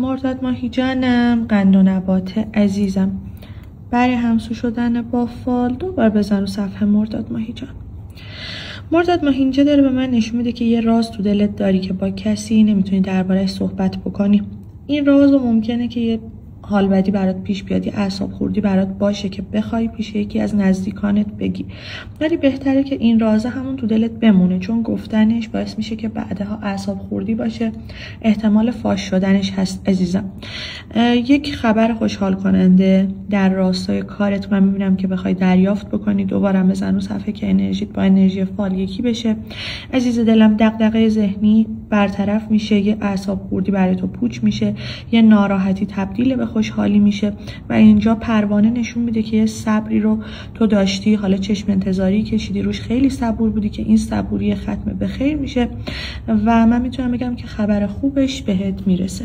مرداد ماهی جانم، قند و نبات عزیزم، برای همسو شدن با فال دوبار بزن رو صفحه مرداد ماهی جان. مرداد ماهی اینجا داره به من نشون میده که یه راز تو دلت داری که با کسی نمیتونی درباره‌اش صحبت بکنی. این راز ممکنه که یه حال بدی برات پیش بیاد، یه اعصاب خوردی برات باشه که بخوای پیش یکی از نزدیکانت بگی، ولی بهتره که این رازه همون تو دلت بمونه، چون گفتنش باعث میشه که بعدها اعصاب خوردی باشه، احتمال فاش شدنش هست عزیزم. یک خبر خوشحال کننده در راستای کارت من میبینم که بخوای دریافت بکنی. دوباره بزن رو صفحه که انرژیت با انرژی فال یکی بشه عزیز دلم. دغدغه ذهنی برطرف میشه، یه اعصاب خوردی برای تو پوچ میشه، یه ناراحتی تبدیل به خوشحالی میشه و اینجا پروانه نشون میده که یه صبری رو تو داشتی، حالا چشم انتظاری کشیدی روش، خیلی صبور بودی که این صبوری ختم به خیر میشه و من میتونم بگم که خبر خوبش بهت میرسه.